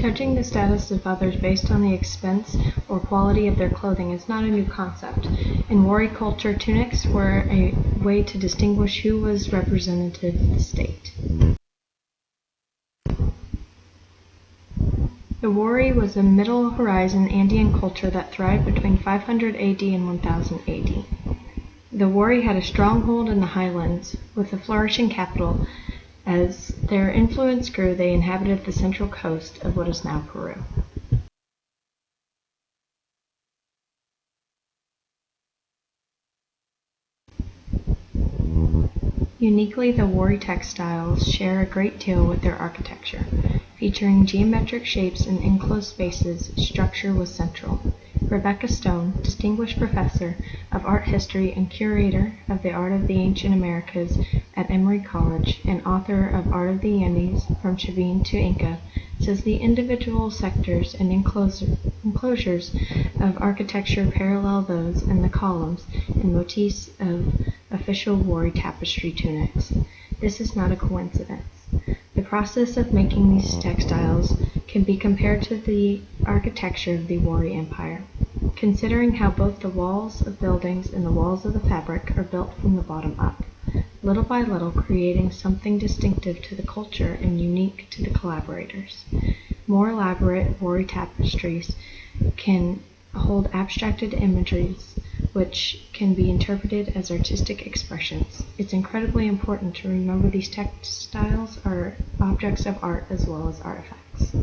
Judging the status of others based on the expense or quality of their clothing is not a new concept. In Wari culture, tunics were a way to distinguish who was representative of the state. The Wari was a Middle Horizon Andean culture that thrived between 500 AD and 1000 AD. The Wari had a stronghold in the highlands, with a flourishing capital. As their influence grew, they inhabited the central coast of what is now Peru. Uniquely, the Wari Textiles share a great deal with their architecture. Featuring geometric shapes and enclosed spaces, structure was central. Rebecca Stone, distinguished professor of art history and curator of the art of the ancient Americas at Emory College and author of Art of the Andes, From Chavin to Inca, says the individual sectors and enclosures of architecture parallel those in the columns and motifs of official Wari tapestry tunics. This is not a coincidence. The process of making these textiles can be compared to the architecture of the Wari Empire, considering how both the walls of buildings and the walls of the fabric are built from the bottom up, little by little creating something distinctive to the culture and unique to the collaborators. More elaborate Wari tapestries can hold abstracted imageries which can be interpreted as artistic expressions. It's incredibly important to remember these textiles are objects of art as well as artifacts.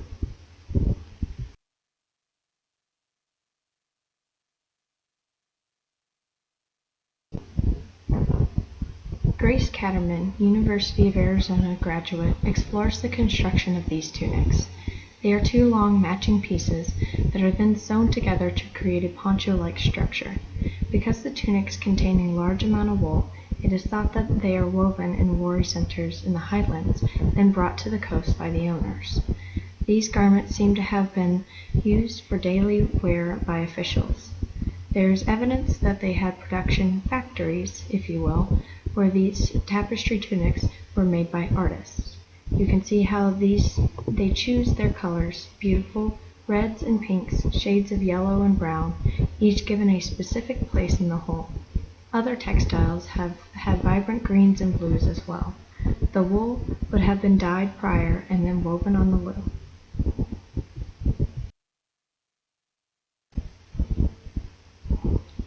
Grace Catterman, University of Arizona graduate, explores the construction of these tunics. They are two long matching pieces that are then sewn together to create a poncho-like structure. Because the tunics contain a large amount of wool, it is thought that they are woven in Wari centers in the highlands, then brought to the coast by the owners. These garments seem to have been used for daily wear by officials. There is evidence that they had production factories, if you will, where these tapestry tunics were made by artists. You can see how they choose their colors, beautiful reds and pinks, shades of yellow and brown, each given a specific place in the whole. Other textiles have had vibrant greens and blues as well. The wool would have been dyed prior and then woven on the loom.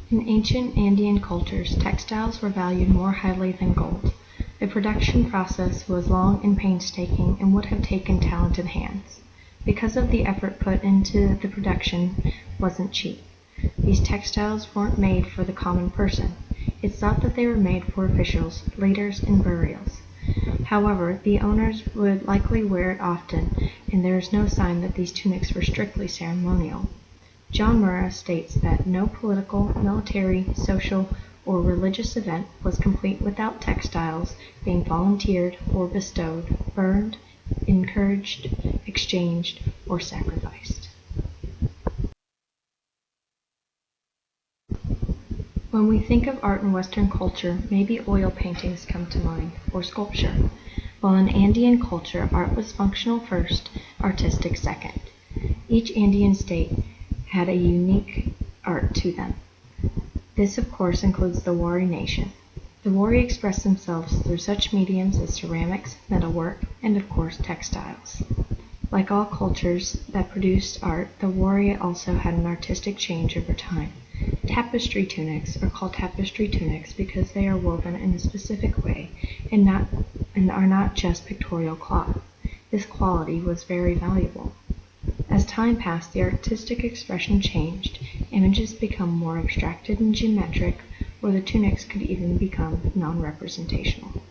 In ancient Andean cultures, textiles were valued more highly than gold. The production process was long and painstaking and would have taken talented hands. Because of the effort put into the production wasn't cheap. These textiles weren't made for the common person. It's thought that they were made for officials, leaders, and burials. However, the owners would likely wear it often, and there is no sign that these tunics were strictly ceremonial. John Murrah states that no political, military, social, or religious event was complete without textiles being volunteered or bestowed, burned, encouraged, exchanged, or sacrificed. When we think of art in Western culture, maybe oil paintings come to mind, or sculpture. While in Andean culture, art was functional first, artistic second. Each Andean state had a unique art to them. This, of course, includes the Wari nation. The Wari express themselves through such mediums as ceramics, metalwork, and of course textiles. Like all cultures that produced art, the Wari also had an artistic change over time. Tapestry tunics are called tapestry tunics because they are woven in a specific way and are not just pictorial cloth. This quality was very valuable. As time passed, the artistic expression changed. Images become more abstracted and geometric, or the tunics could even become non-representational.